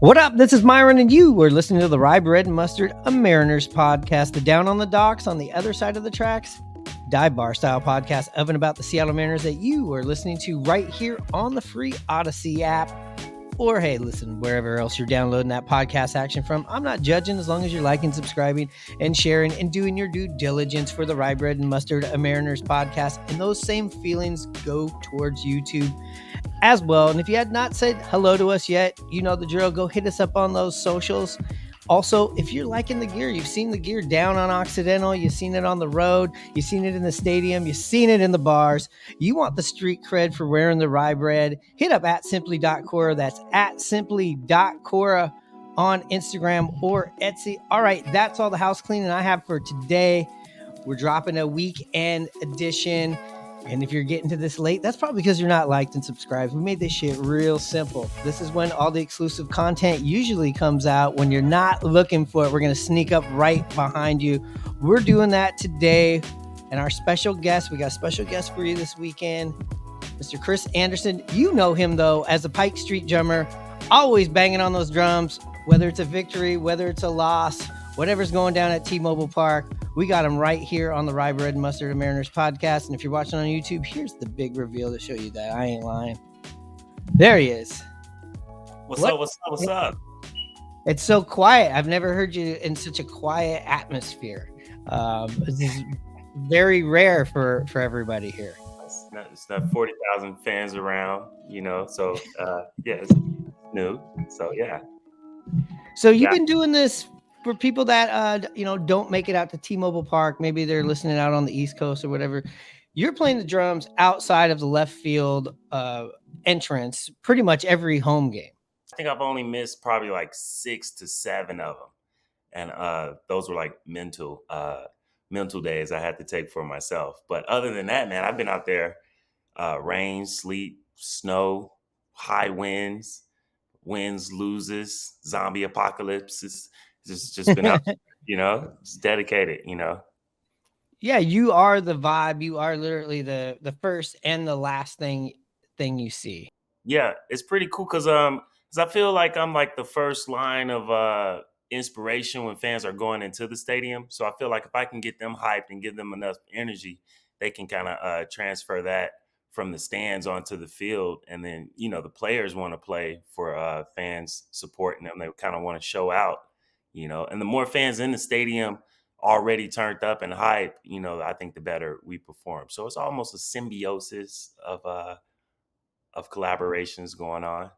What up? This is Myron, and you are listening to the Rye Bread and Mustard, a Mariners podcast, the down on the docks on the other side of the tracks, dive bar style podcast of and about the Seattle Mariners that you are listening to right here on the free Odyssey app. Or, hey, listen, wherever else you're downloading that podcast action from. I'm not judging as long as you're liking, subscribing, and sharing and doing your due diligence for the Rye Bread and Mustard, a Mariners podcast. And those same feelings go towards YouTube as well. And if you had not said hello to us yet, you know the drill. Go hit us up on those socials. Also, if you're liking the gear, you've seen the gear down on Occidental, you've seen it on the road, you've seen it in the stadium, you've seen it in the bars, you want the street cred for wearing the Rye Bread, hit up at simply.cora. That's at simply.cora on Instagram or Etsy. All right, that's all the house cleaning I have for today. We're dropping a weekend edition. And if you're getting to this late, that's probably because you're not liked and subscribed. We made this shit real simple. This is when all the exclusive content usually comes out. When you're not looking for it, we're going to sneak up right behind you. We're doing that today. And our special guest, we got a special guest for you this weekend, Mr. Chris Anderson. You know him, though, as a Pike Street drummer, always banging on those drums, whether it's a victory, whether it's a loss, whatever's going down at T-Mobile Park. We got him right here on the Rye Bread and Mustard and Mariners podcast. And if you're watching on YouTube, here's the big reveal to show you that I ain't lying. There he is. What's up? It's so quiet. I've never heard you in such a quiet atmosphere. This is very rare for everybody here. It's not 40,000 fans around, so yeah, it's new. So, yeah. So you've been doing this for people that, don't make it out to T-Mobile Park. Maybe they're listening out on the East Coast or whatever. You're playing the drums outside of the left field entrance pretty much every home game. I think I've only missed probably like 6 to 7 of them. And those were like mental days I had to take for myself. But other than that, man, I've been out there, rain, sleet, snow, high winds, loses, zombie apocalypses. Just been out, just dedicated, Yeah, you are the vibe. You are literally the first and the last thing you see. Yeah, it's pretty cool because I feel like I'm like the first line of inspiration when fans are going into the stadium. So I feel like if I can get them hyped and give them enough energy, they can kind of transfer that from the stands onto the field. And then, the players want to play for fans supporting them. They kind of want to show out. And the more fans in the stadium already turned up and hype, I think the better we perform. So it's almost a symbiosis of collaborations going on,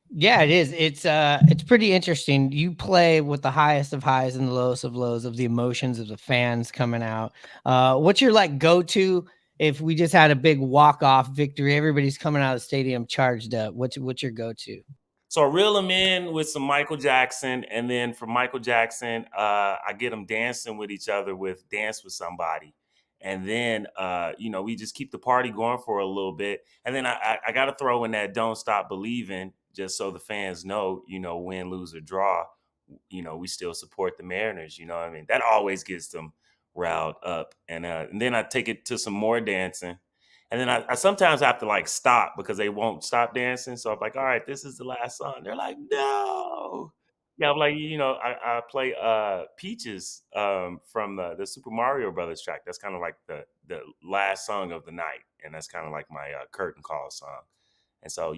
Yeah, it is. It's pretty interesting. You play with the highest of highs and the lowest of lows of the emotions of the fans coming out. What's your go-to if we just had a big walk-off victory? Everybody's coming out of the stadium charged up. What's your go-to? So I reel them in with some Michael Jackson, and then for Michael Jackson, I get them dancing with each other with Dance with Somebody. And then, we just keep the party going for a little bit. And then I got to throw in that Don't Stop Believing, just so the fans know, win, lose, or draw, we still support the Mariners. You know what I mean? That always gets them riled up. And then I take it to some more dancing. And then I sometimes have to stop because they won't stop dancing. So I'm like, all right, this is the last song. They're like, no. Yeah, I'm like, I play Peaches from the Super Mario Brothers track. That's kind of like the last song of the night. And that's kind of like my curtain call song. And so,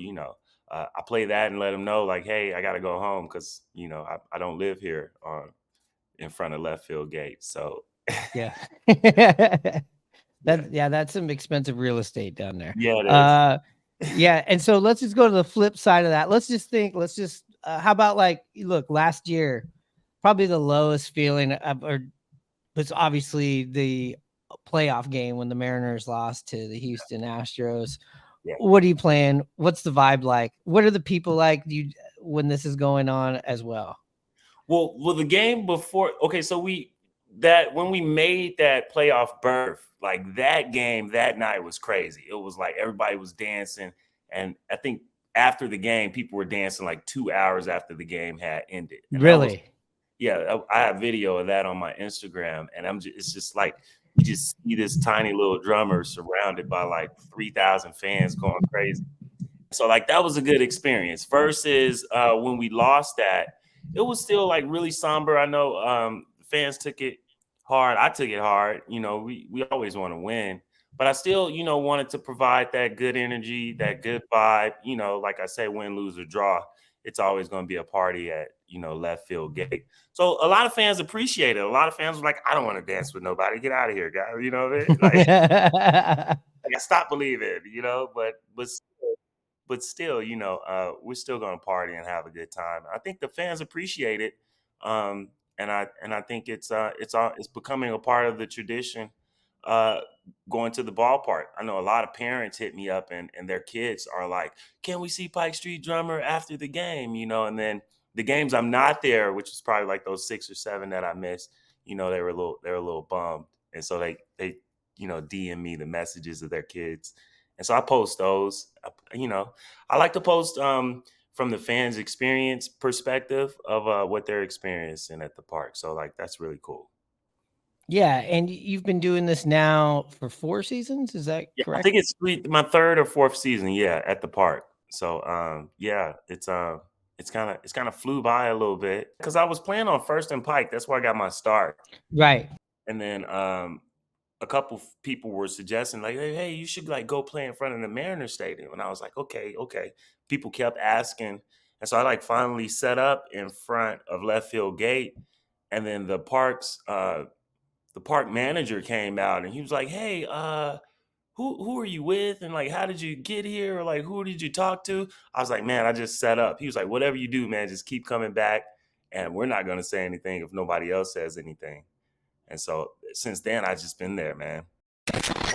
I play that and let them know like, hey, I got to go home because, I don't live here in front of left field gate. So, yeah. That's some expensive real estate down there. Yeah, it is. Yeah. And so let's just go to the flip side of that. How about look, last year, probably the lowest feeling was obviously the playoff game when the Mariners lost to the Houston Astros. Yeah. What are you playing? What's the vibe like? What are the people like when this is going on as well? Well, the game before, okay, so when we made that playoff berth, like that game that night was crazy. It was like everybody was dancing. And I think after the game, people were dancing like 2 hours after the game had ended. And really? I have video of that on my Instagram. And it's just like, you just see this tiny little drummer surrounded by like 3,000 fans going crazy. So like that was a good experience versus when we lost that, it was still like really somber. I know fans took it hard. I took it hard. You know, we always want to win, but I still, you know, wanted to provide that good energy, that good vibe. You know, like I say, win, lose, or draw, it's always going to be a party at, you know, left field gate. So a lot of fans appreciate it. A lot of fans were like, I don't want to dance with nobody. Get out of here, guys. You know what I mean? Like I stopped believing, you know, but still, you know, we're still going to party and have a good time. I think the fans appreciate it, and I think it's becoming a part of the tradition. Uh, Going to the ballpark. I know a lot of parents hit me up, and their kids are like, "Can we see Pike Street Drummer after the game?" You know, and then the games I'm not there, which is probably like those 6 or 7 that I missed. You know, they were a little bummed, and so they you know DM me the messages of their kids, and so I post those. You know, I like to post from the fans' experience perspective of what they're experiencing at the park. So like that's really cool. Yeah, and you've been doing this now for 4 seasons, is that Yeah, I correct? think it's my third or fourth season. Yeah, at the park. So yeah, it's kind of flew by a little bit because I was playing on First and Pike. That's where I got my start, Right. and then a couple people were suggesting like, hey, you should like go play in front of the Mariners Stadium, and I was like, okay. People kept asking, and so I like finally set up in front of left field gate, and then the park manager came out, and he was like, hey, who are you with, and like how did you get here, or like who did you talk to? I was like, man, I just set up. He was like, whatever you do, man, just keep coming back, and we're not going to say anything if nobody else says anything. And so since then, I've just been there, man.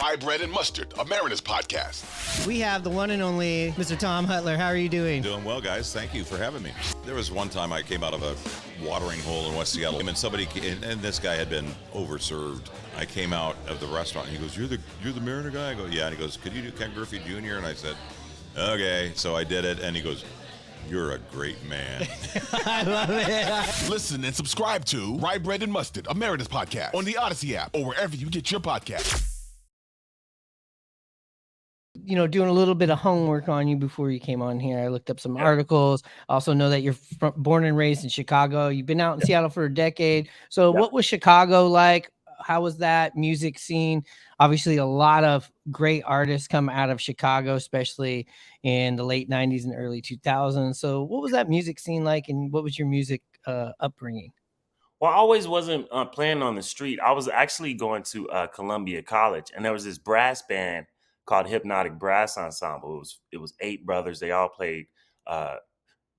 Rye Bread and Mustard, a Mariners podcast. We have the one and only Mr. Tom Hutler. How are you doing? Doing well, guys. Thank you for having me. There was one time I came out of a watering hole in West Seattle, and this guy had been overserved. I came out of the restaurant, and he goes, "You're the Mariner guy?" I go, "Yeah." And he goes, "Could you do Ken Griffey Jr.?" And I said, "Okay." So I did it, and he goes, "You're a great man." I love it. Listen and subscribe to Rye Bread and Mustard, a Mariners podcast, on the Odyssey app or wherever you get your podcasts. You know, doing a little bit of homework on you before you came on here. I looked up some articles. Also know that you're born and raised in Chicago. You've been out in Seattle for a decade. So Yeah. what was Chicago like? How was that music scene? Obviously, a lot of great artists come out of Chicago, especially in the late 90s and early 2000s. So what was that music scene like, and what was your music upbringing? Well, I always wasn't playing on the street. I was actually going to Columbia College, and there was this brass band called Hypnotic Brass Ensemble. It was 8 brothers. They all played uh,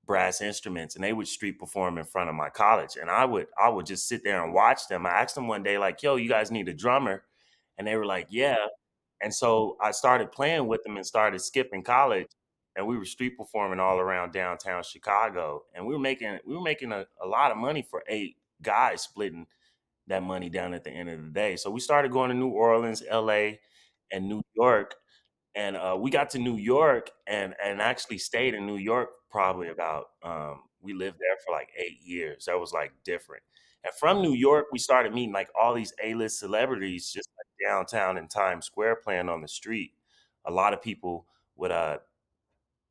brass instruments, and they would street perform in front of my college. And I would just sit there and watch them. I asked them one day, like, "Yo, you guys need a drummer?" And they were like, "Yeah." And so I started playing with them and started skipping college, and we were street performing all around downtown Chicago, and we were making a lot of money for 8 guys splitting that money down at the end of the day. So we started going to New Orleans, LA, and New York, and we got to New York and actually stayed in New York probably about we lived there for like 8 years. That was like different. And from New York, we started meeting like all these A-list celebrities just like downtown in Times Square playing on the street. A lot of people would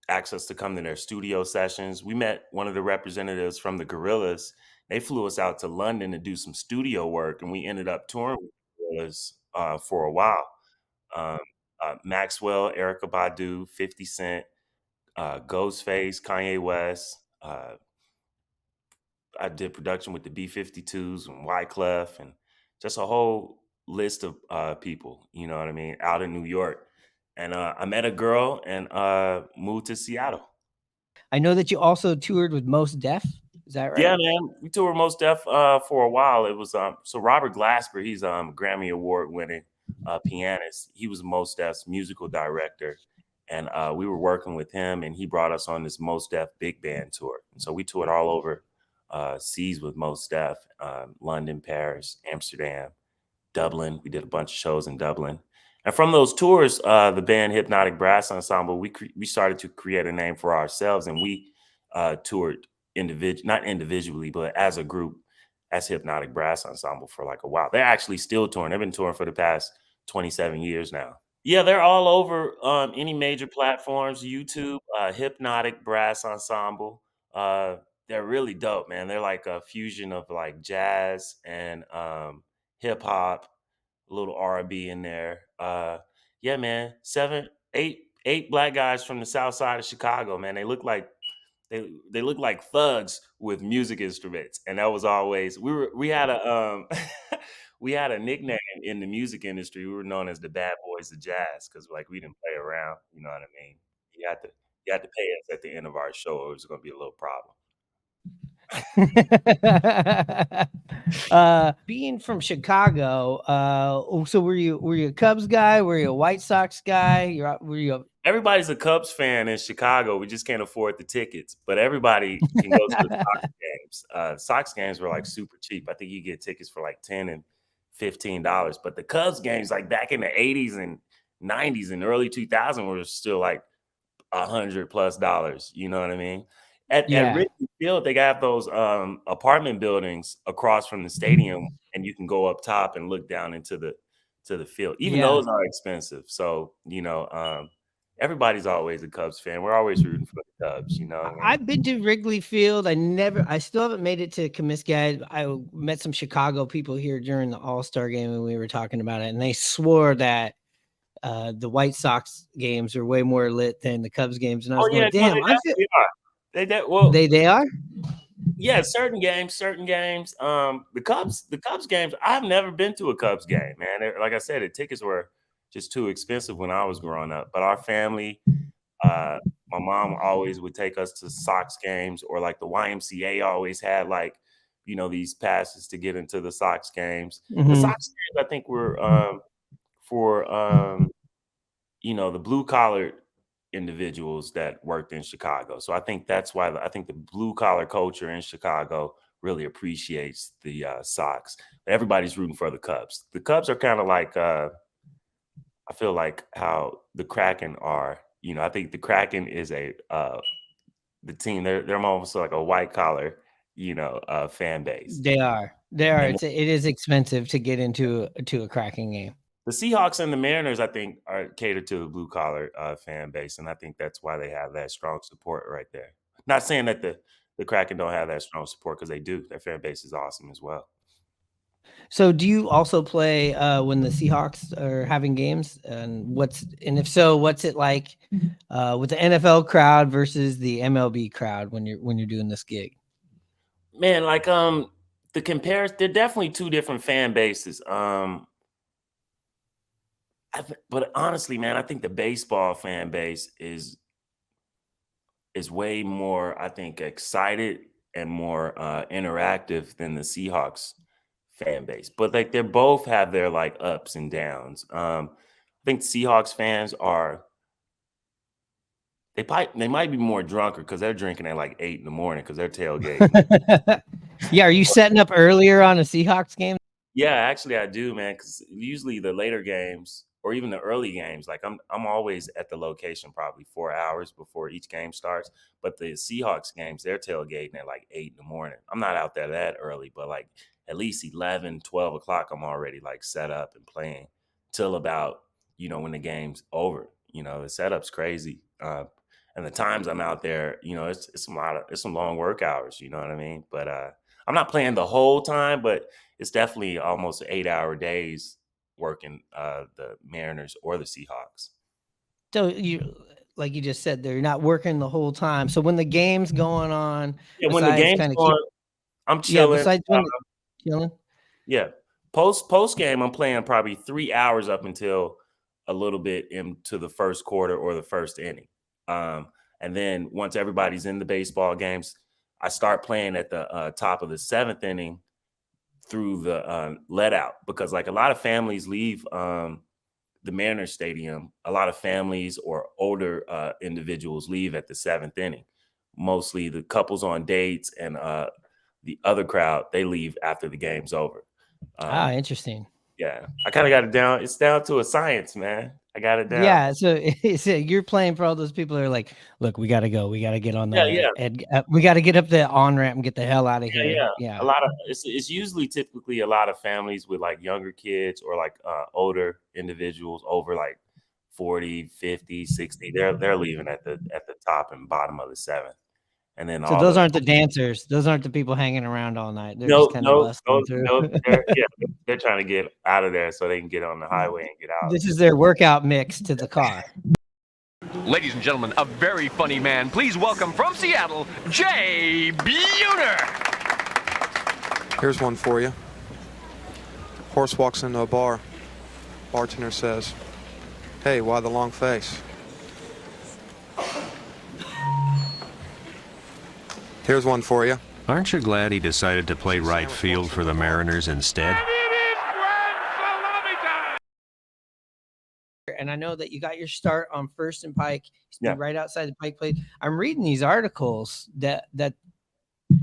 ask us to come to their studio sessions. We met one of the representatives from the Gorillaz. They flew us out to London to do some studio work, and we ended up touring with the Gorillaz for a while. Um, Maxwell, Erica Badu, 50 Cent, Ghostface, Kanye West. I did production with the B-52s and Wyclef, and just a whole list of people, you know what I mean, out in New York. And I met a girl and moved to Seattle. I know that you also toured with Mos Def. Is that right? Yeah, man. We toured Mos Def for a while. It was so Robert Glasper, he's Grammy Award winning pianist. He was Mos Def's musical director, and we were working with him, and he brought us on this Mos Def big band tour. And so we toured all over seas with Mos Def, London, Paris, Amsterdam, Dublin. We did a bunch of shows in Dublin. And from those tours, the band Hypnotic Brass Ensemble, we started to create a name for ourselves, and we toured not individually, but as a group, as Hypnotic Brass Ensemble for like a while. They're actually still touring. They've been touring for the past 27 years now. Yeah, they're all over any major platforms. YouTube, Hypnotic Brass Ensemble. Uh, they're really dope, man. They're like a fusion of like jazz and hip hop, a little R&B in there. Yeah, man. Eight black guys from the south side of Chicago, man. They look like thugs with music instruments, and that was always we had a we had a nickname in the music industry. We were known as the bad boys of jazz because like we didn't play around. You know what I mean? You had to pay us at the end of our show, or it was going to be a little problem. Being from Chicago, so were you a Cubs guy? Were you a White Sox guy? Were you Everybody's a Cubs fan in Chicago. We just can't afford the tickets, but everybody can go to the Sox games. Sox games were like super cheap. I think you get tickets for like $10 and $15. But the Cubs games, like back in the 80s and 90s and early 2000s, were still like $100+ You know what I mean? At Yeah. Wrigley Field, they got those apartment buildings across from the stadium, and you can go up top and look down into the field. Even Yeah. those are expensive. So everybody's always a Cubs fan. We're always rooting for the Cubs. You know what I mean? I've been to Wrigley Field. I still haven't made it to Comiskey. I met some Chicago people here during the All-Star game and we were talking about it, and they swore that the White Sox games are way more lit than the Cubs games. And I was going, damn, they definitely are. They are? Yeah, certain games. The Cubs games. I've never been to a Cubs game, man. Like I said, the tickets were just too expensive when I was growing up. But our family, my mom always would take us to Sox games, or like the YMCA always had like, these passes to get into the Sox games. The Sox games, I think, were for the blue collar individuals that worked in Chicago. So I think that's why I think the blue collar culture in Chicago really appreciates the Sox. Everybody's rooting for the Cubs. The Cubs are kind of like I feel like how the Kraken are. I think the Kraken is the team. They're almost like a white collar, fan base. They are. It is expensive to get into a Kraken game. The Seahawks and the Mariners, I think, are catered to the blue collar fan base, and I think that's why they have that strong support right there. Not saying that the Kraken don't have that strong support, because they do. Their fan base is awesome as well. So, do you also play when the Seahawks are having games? And if so, what's it like with the NFL crowd versus the MLB crowd when you're doing this gig? Man, like the comparison, they're definitely two different fan bases. But honestly, man, I think the baseball fan base is way more, I think, excited and more interactive than the Seahawks fan base. But like they both have their like ups and downs. I think Seahawks fans they might be more drunker because they're drinking at like 8 a.m. because they're tailgating. Yeah, are you setting up earlier on a Seahawks game? Yeah, actually I do, man, because usually the later games or even the early games, like I'm always at the location probably 4 hours before each game starts. But the Seahawks games, they're tailgating at like 8 a.m. I'm not out there that early, but like at least 11, 12 o'clock, I'm already like set up and playing till about, when the game's over. The setup's crazy. And the times I'm out there, it's some long work hours, you know what I mean? But I'm not playing the whole time, but it's definitely almost 8-hour days working the Mariners or the Seahawks. So like you just said, they're not working the whole time. So when the game's going on, when the game's going, I'm chilling. Yeah, besides chilling. Yeah. Post game, I'm playing probably 3 hours up until a little bit into the first quarter or the first inning. And then once everybody's in the baseball games, I start playing at the top of the 7th inning through the let out, because like a lot of families leave the Mariners stadium. A lot of families or older individuals leave at the 7th inning. Mostly the couples on dates and the other crowd, they leave after the game's over. Interesting. Yeah, I kind of got it down. It's down to a science, man. I got it down. Yeah, so you're playing for all those people who are like, look, we got to go. We got to get on the we got to get up the on-ramp and get the hell out of here. Yeah. A lot of it's usually typically a lot of families with like younger kids or like older individuals over like 40, 50, 60. They're leaving at the top and bottom of the 7th. And then So all those the aren't the dancers. Those aren't the people hanging around all night. They're just no, kind of no, bustling through. no, they're trying to get out of there so they can get on the highway and get out. This is their workout mix to the car. Ladies and gentlemen, a very funny man. Please welcome from Seattle, Jay Buhner. Here's one for you. Horse walks into a bar. Bartender says, "Hey, why the long face?" Here's one for you. Aren't you glad he decided to play right field for the Mariners instead? And I know that you got your start on First and Pike. Yeah. Right outside the Pike plate. I'm reading these articles that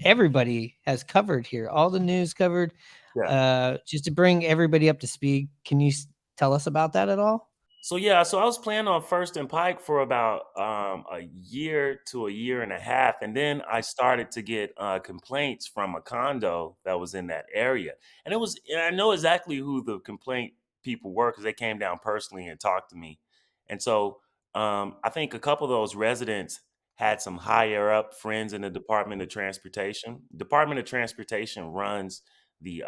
everybody has covered here. All the news covered. Yeah. Just to bring everybody up to speed. Can you tell us about that at all? So I was playing on First and Pike for about a year to a year and a half, and then I started to get complaints from a condo that was in that area, and I know exactly who the complaint people were because they came down personally and talked to me, and so I think a couple of those residents had some higher up friends in the Department of Transportation. Department of Transportation runs the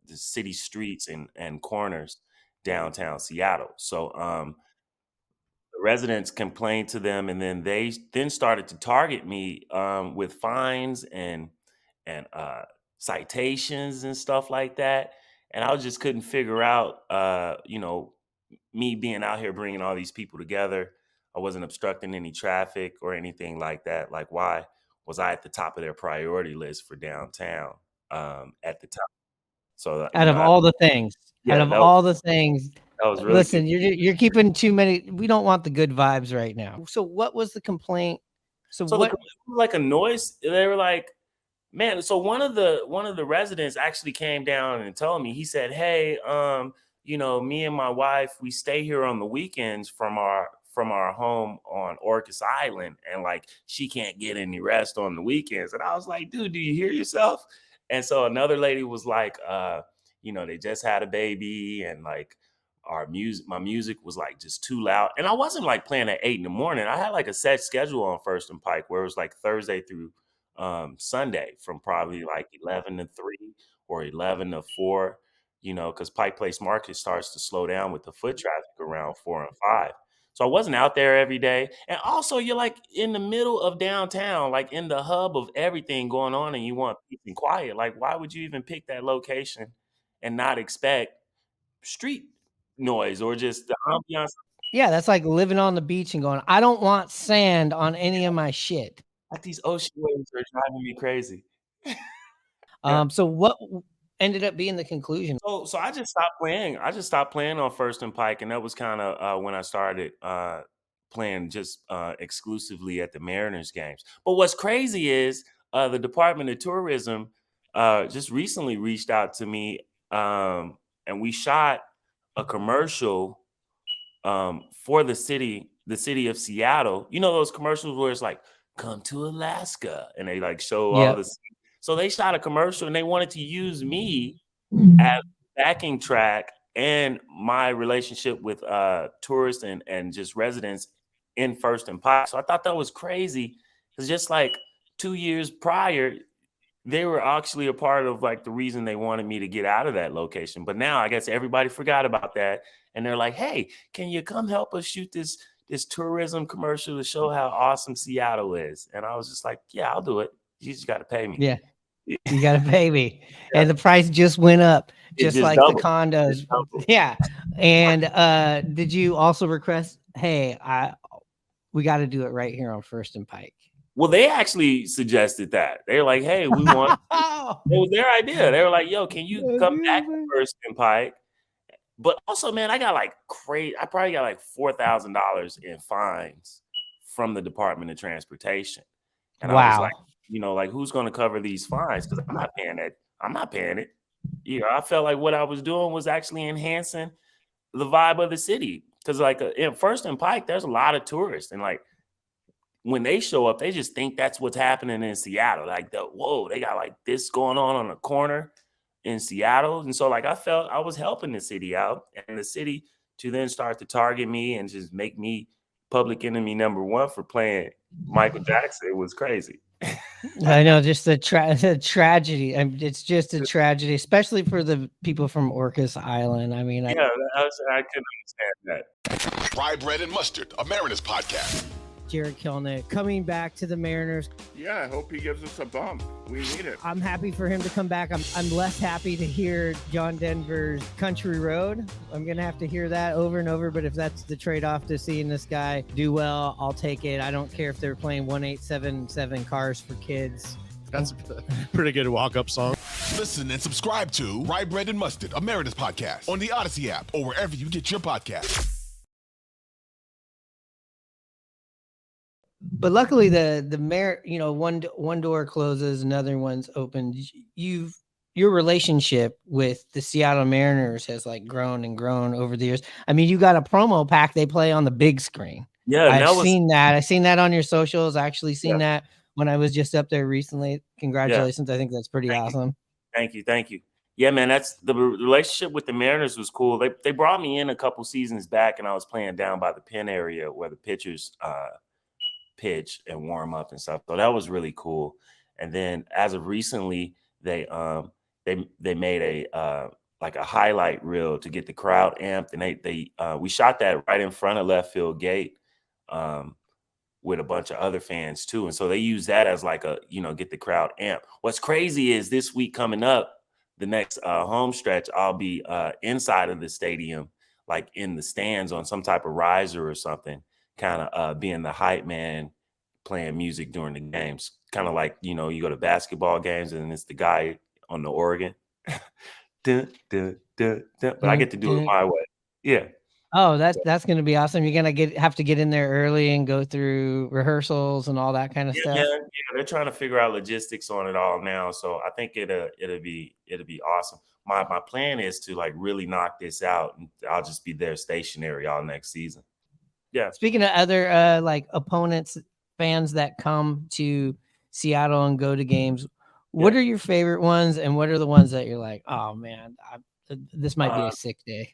city streets and corners downtown Seattle. So the residents complained to them, and then they started to target me with fines and citations and stuff like that. And I just couldn't figure out, me being out here bringing all these people together. I wasn't obstructing any traffic or anything like that. Like, why was I at the top of their priority list for downtown at the time? So Out of all the things, Yeah, out of that all the things, that was really listen, good. you're keeping too many. We don't want the good vibes right now. So what was the complaint? So So what? it was like a noise. They were like, man. So one of the residents actually came down and told me. He said, "Hey, me and my wife, we stay here on the weekends from our home on Orcas Island, and like she can't get any rest on the weekends." And I was like, "Dude, do you hear yourself?" And so another lady was like, they just had a baby, and like my music was like just too loud. And I wasn't like playing at 8 a.m. I had like a set schedule on First and Pike where it was like Thursday through Sunday from probably like 11 to 3 or 11 to 4, because Pike Place Market starts to slow down with the foot traffic around 4 and 5. So I wasn't out there every day. And also you're like in the middle of downtown, like in the hub of everything going on, and you want peace and quiet. Like, why would you even pick that location and not expect street noise or just the ambiance? Yeah, that's like living on the beach and going, I don't want sand on any of my shit. Like these ocean waves are driving me crazy. Yeah. So what ended up being the conclusion? So I just stopped playing. I just stopped playing on First and Pike, and that was kind of when I started playing just exclusively at the Mariners games. But what's crazy is the Department of Tourism just recently reached out to me, and we shot a commercial for the city of Seattle. You know those commercials where it's like, "Come to Alaska," and they like show all Yep. this. So they shot a commercial and they wanted to use me as backing track and my relationship with tourists and just residents in First and Pike. So I thought that was crazy because just like 2 years prior, they were actually a part of like the reason they wanted me to get out of that location. But now I guess everybody forgot about that, and they're like, "Hey, can you come help us shoot this tourism commercial to show how awesome Seattle is?" And I was just like, "Yeah, I'll do it. You just got to pay me." Yeah. You got a baby. And the price just went up, It just just like doubled. the condos. It doubled. Yeah. And did you also request, hey, we got to do it right here on First and Pike? Well, they actually suggested that. They're like, "Hey, we want." It was their idea. They were like, "Yo, can you come back to First and Pike?" But also, man, I got like crazy. I probably got like $4,000 in fines from the Department of Transportation, and I was Wow. like, like who's going to cover these fines? Because I'm not paying it. I'm not paying it. I felt like what I was doing was actually enhancing the vibe of the city. Because like in First and Pike, there's a lot of tourists, and like when they show up, they just think that's what's happening in Seattle. Like, whoa, they got like this going on the corner in Seattle. And so like I felt I was helping the city out, and the city to then start to target me and just make me public enemy number one for playing Michael Jackson. It was crazy. I know, just the tragedy. It's just a tragedy, especially for the people from Orcas Island. I mean, I couldn't understand that. Rye Bread and Mustard, a Mariners podcast. Jared Kelnick coming back to the Mariners. Yeah, I hope he gives us a bump. We need it. I'm happy for him to come back. I'm less happy to hear John Denver's Country Road. I'm going to have to hear that over and over, but if that's the trade-off to seeing this guy do well, I'll take it. I don't care if they're playing 1877 Cars for Kids. That's a pretty good walk-up song. Listen and subscribe to Rye Bread and Mustard, a Mariners podcast on the Odyssey app or wherever you get your podcasts. But luckily, one door closes, another one's opened. Your relationship with the Seattle Mariners has like grown and grown over the years. I mean, you got a promo pack they play on the big screen. Yeah, I've seen that. I've seen that on your socials. I actually seen that when I was just up there recently. Congratulations! I think that's pretty awesome. Thank you. Yeah, man, that's the relationship with the Mariners was cool. They brought me in a couple seasons back, and I was playing down by the pen area where the pitchers pitch and warm up and stuff. So that was really cool. And then as of recently, they made a highlight reel to get the crowd amped, and we shot that right in front of left field gate with a bunch of other fans too. And so they use that as like get the crowd amped. What's crazy is this week coming up, the next home stretch, I'll be inside of the stadium, like in the stands on some type of riser or something, kind of being the hype man, playing music during the games. Kind of like, you go to basketball games and it's the guy on the organ. But I get to do it my way. Yeah. Oh, that's going to be awesome. You're going to have to get in there early and go through rehearsals and all that kind of stuff. Yeah, they're trying to figure out logistics on it all now. So I think it'll be awesome. My plan is to like really knock this out, and I'll just be there stationary all next season. Yeah. Speaking of other like opponents, fans that come to Seattle and go to games, what are your favorite ones, and what are the ones that you're like, oh man, this might be a sick day?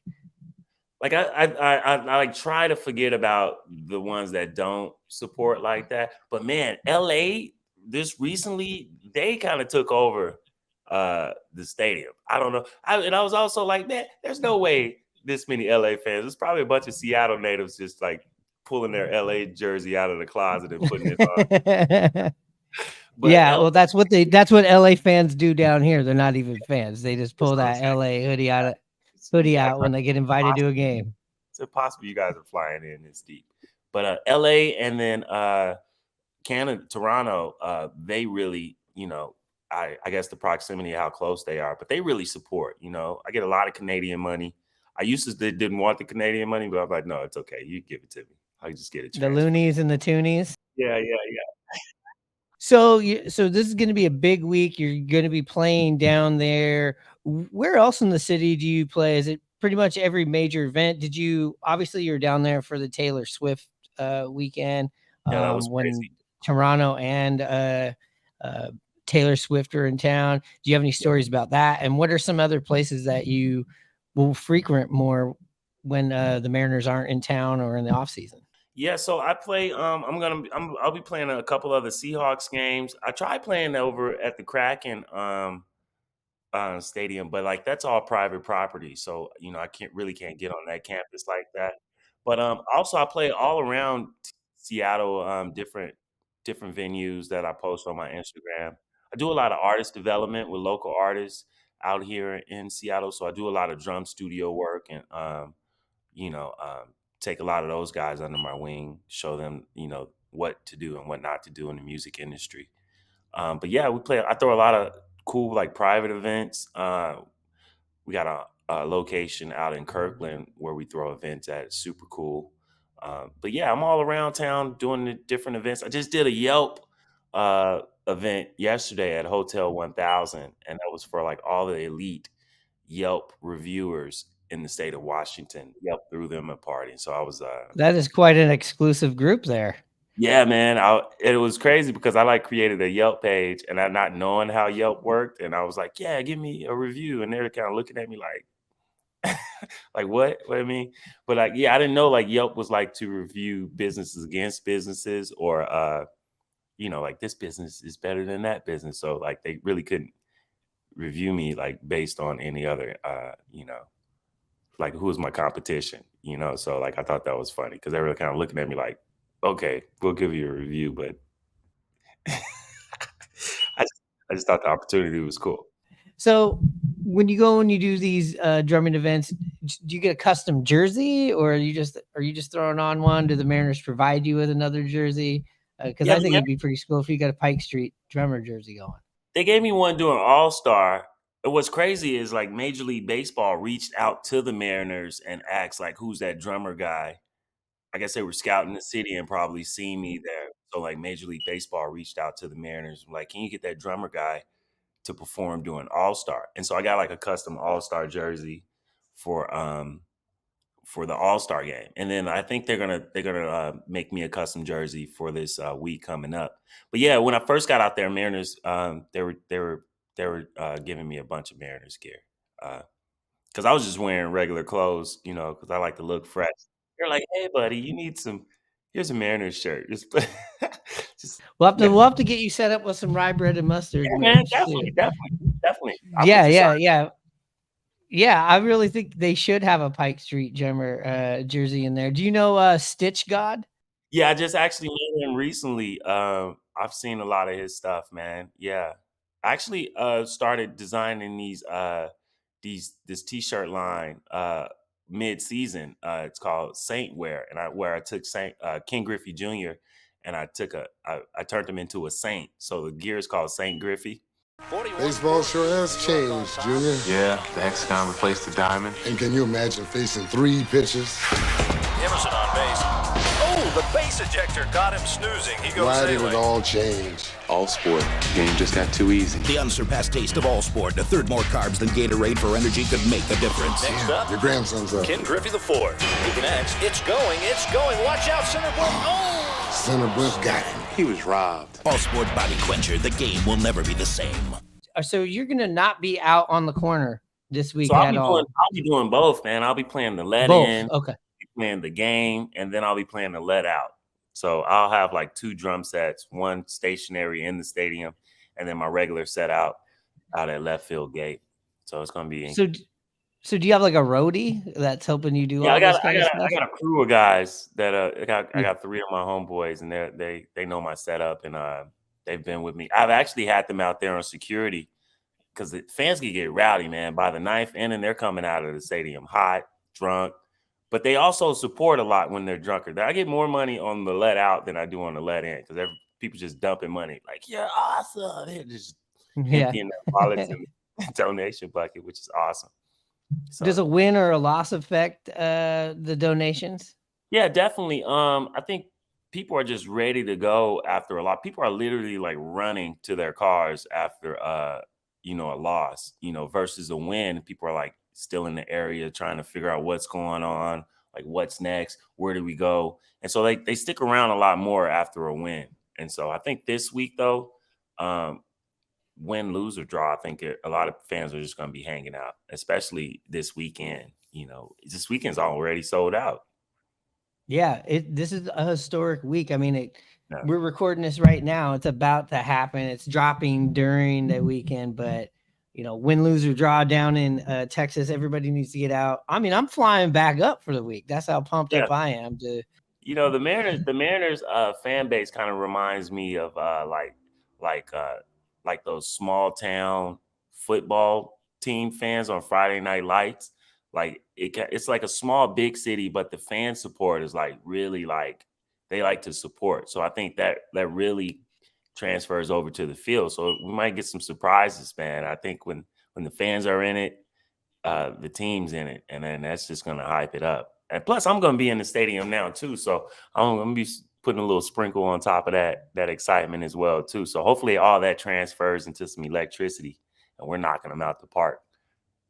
Like I like try to forget about the ones that don't support like that. But man, LA this recently, they kind of took over the stadium. I don't know. And I was also like, man, there's no way this many LA fans. It's probably a bunch of Seattle natives just like pulling their LA jersey out of the closet and putting it on. But well, that's what LA fans do down here. They're not even fans. They just pull that LA hoodie out when they get invited to a game. It's impossible you guys are flying in this deep. But LA and then Canada, Toronto, they really, I guess the proximity of how close they are, but they really support, I get a lot of Canadian money. I used to didn't want the Canadian money, but I'm like, no, it's okay. You give it to me. I just get it. The loonies and the toonies. Yeah. So this is going to be a big week. You're going to be playing down there. Where else in the city do you play? Is it pretty much every major event? Obviously you're down there for the Taylor Swift weekend that was when crazy. Toronto and Taylor Swift are in town. Do you have any stories about that? And what are some other places that you will frequent more when the Mariners aren't in town or in the off season? Yeah, so I play. I'll be playing a couple other Seahawks games. I tried playing over at the Kraken stadium, but like that's all private property, so I can't get on that campus like that. But also I play all around Seattle, different venues that I post on my Instagram. I do a lot of artist development with local artists out here in Seattle, so I do a lot of drum studio work and take a lot of those guys under my wing, show them, what to do and what not to do in the music industry. But yeah, I throw a lot of cool, like private events. We got a location out in Kirkland where we throw events at. It's super cool. But yeah, I'm all around town doing the different events. I just did a Yelp event yesterday at Hotel 1000, and that was for like all the elite Yelp reviewers in the state of Washington. Yelp threw them a party. So I was that is quite an exclusive group there. Yeah, man. It was crazy because I created a Yelp page and I not knowing how Yelp worked, and I was like, yeah, give me a review, and they're kind of looking at me like Like what I mean, but like, yeah, I didn't know like Yelp was like to review businesses against businesses, or like this business is better than that business. So like they really couldn't review me like based on any other, like who was my competition, So like I thought that was funny because they were kind of looking at me like, okay, we'll give you a review, but I just thought the opportunity was cool. So when you go and you do these drumming events, do you get a custom jersey, or are you just throwing on one? Do the Mariners provide you with another jersey? Because I think it'd be pretty cool if you got a Pike Street drummer jersey going. They gave me one doing All-Star. What's crazy is like Major League Baseball reached out to the Mariners and asked like, who's that drummer guy? I guess they were scouting the city and probably seen me there. So like Major League Baseball reached out to the Mariners, like, can you get that drummer guy to perform doing All-Star? And so I got like a custom All-Star jersey for the All-Star game. And then I think they're gonna make me a custom jersey for this week coming up. But yeah, when I first got out there, Mariners, they were giving me a bunch of Mariners gear. Because I was just wearing regular clothes, because I like to look fresh. They're like, hey buddy, you need here's a Mariners shirt. We'll have to get you set up with some rye bread and mustard. Yeah, man, definitely. Yeah, I really think they should have a Pike Street drummer jersey in there. Do you know Stitch God? Yeah, I just actually met him recently. I've seen a lot of his stuff, man. Yeah. I actually started designing this t-shirt line mid-season. It's called Saint Wear, and I took King Griffey Jr. and I turned him into a saint. So the gear is called Saint Griffey. Baseball sure has changed, Junior. Yeah, the hexagon replaced the diamond. And can you imagine facing 3 pitches? Emerson on base. Oh, the base ejector got him snoozing. He goes Why did sailing. it all change? All sport. Game just got too easy. The unsurpassed taste of all sport. A third more carbs than Gatorade for energy could make a difference. Next up, your grandson's up. Ken Griffey IV. Next, it's going. Watch out, center point. Oh! Center point got him. He was robbed. All sport body quencher. The game will never be the same. So you're gonna not be out on the corner this week at all? I'll be doing both, man. I'll be playing the let in. Okay. Playing the game, and then I'll be playing the let out. So I'll have like 2 drum sets, one stationary in the stadium, and then my regular set out at left field gate. So it's gonna be. So do you have like a roadie that's helping you do? Yeah, all I got a crew of guys that I got 3 of my homeboys, and they know my setup, and they've been with me. I've actually had them out there on security because the fans can get rowdy, man. By the 9th inning, they're coming out of the stadium hot, drunk. But they also support a lot when they're drunker. I get more money on the let out than I do on the let in because people just dumping money. Like, you're awesome. They're just emptying their wallets in the donation bucket, which is awesome. So, does a win or a loss affect the donations? Yeah, definitely. I think people are just ready to go after a lot. People are literally like running to their cars after a loss, versus a win. People are like still in the area trying to figure out what's going on, like what's next, where do we go? And so they stick around a lot more after a win. And so I think this week though, win, lose, or draw, I think a lot of fans are just going to be hanging out, especially this weekend. This weekend's already sold out. Yeah, this is a historic week. I mean, we're recording this right now. It's about to happen. It's dropping during the weekend, but win, lose, or draw down in Texas, everybody needs to get out. I mean, I'm flying back up for the week. That's how pumped up I am. The Mariners fan base kind of reminds me of like those small town football team fans on Friday Night Lights. Like it's like a small big city, but the fan support is like really like they like to support. So I think that really transfers over to the field. So we might get some surprises, man. I think when the fans are in it, the team's in it, and then that's just going to hype it up. And plus, I'm going to be in the stadium now too, so I'm going to be putting a little sprinkle on top of that excitement as well too. So hopefully, all that transfers into some electricity, and we're knocking them out the park.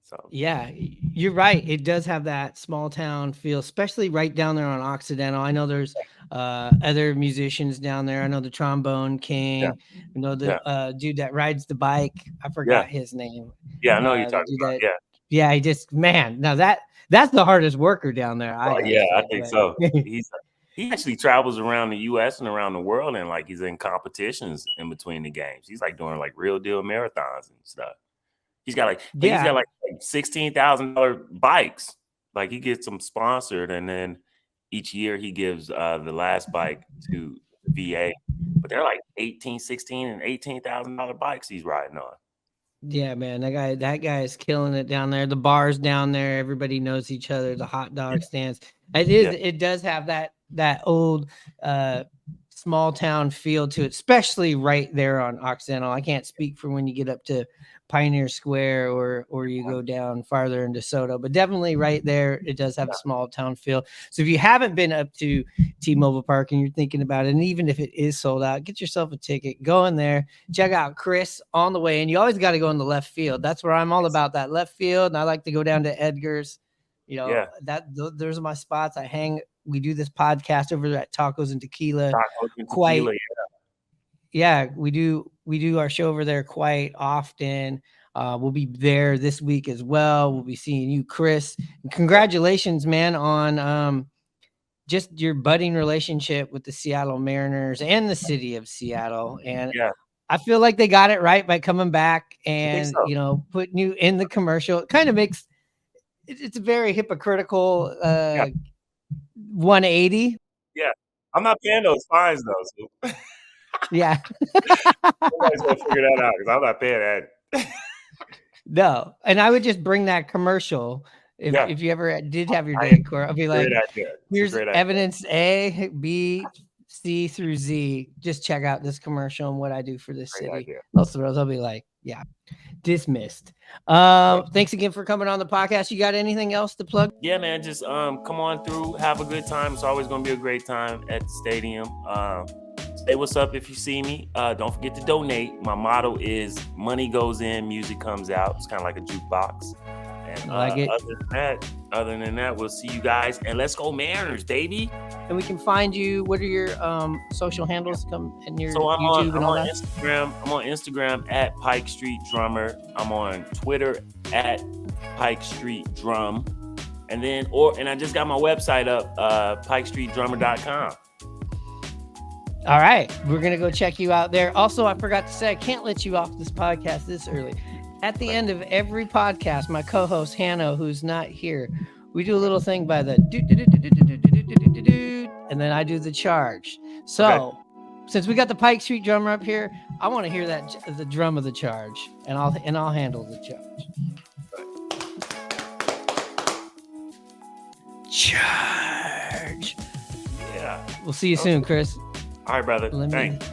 So yeah, you're right. It does have that small town feel, especially right down there on Occidental. I know there's other musicians down there. I know the Trombone King. Yeah. I know the dude that rides the bike. I forgot his name. Yeah, I know you're talking about. Yeah, he just now that's the hardest worker down there. I think so. He actually travels around the U.S. and around the world, and like he's in competitions in between the games. He's like doing like real deal marathons and stuff. He's got like $16,000 bikes. Like he gets them sponsored, and then each year he gives the last bike to VA. But they're like $16,000 and $18,000 bikes he's riding on. Yeah, man, that guy is killing it down there. The bars down there, everybody knows each other. The hot dog stands. It does have that old small town feel to it, especially right there on Occidental. I can't speak for when you get up to Pioneer Square or you go down farther into Soto, but definitely right there, it does have a small town feel. So if you haven't been up to T-Mobile Park and you're thinking about it, and even if it is sold out, get yourself a ticket, go in there, check out Chris on the way. And you always got to go in the left field. That's where I'm all about, that left field. And I like to go down to Edgar's, those are my spots. We do this podcast over at Tacos and Tequila. We do our show over there quite often. We'll be there this week as well. We'll be seeing you, Chris. And congratulations, man, on just your budding relationship with the Seattle Mariners and the city of Seattle. And I feel like they got it right by coming back and putting you in the commercial. It kind of makes it's a very hypocritical 180. Yeah, I'm not paying those fines though. So. Yeah. Somebody's gonna figure that out because I'm not paying that. No, and I would just bring that commercial if you ever did have your day in court. I'll be like, here's evidence A, B, C through Z. Just check out this commercial and what I do for this city. I'll be like, dismissed. Thanks again for coming on the podcast. You got anything else to plug? Yeah, man, just come on through, have a good time. It's always gonna be a great time at the stadium. Say what's up if you see me. Don't forget to donate. My motto is money goes in, music comes out. It's kind of like a jukebox. And I like it. Other than that, we'll see you guys. And let's go Mariners, baby. And we can find you. What are your social handles? And your I'm YouTube and all on that? Instagram. I'm on Instagram at Pike Street Drummer. I'm on Twitter at Pike Street Drum. And I just got my website up, pikestreetdrummer.com. All right. We're going to go check you out there. Also, I forgot to say, I can't let you off this podcast this early. At the end of every podcast, my co-host, Hanno, who's not here, we do a little thing by the and then I do the charge. So, since we got the Pike Street Drummer up here, I want to hear the drum of the charge, and I'll handle the charge. Charge. Yeah. We'll see you soon, Chris. All right, brother. Thanks.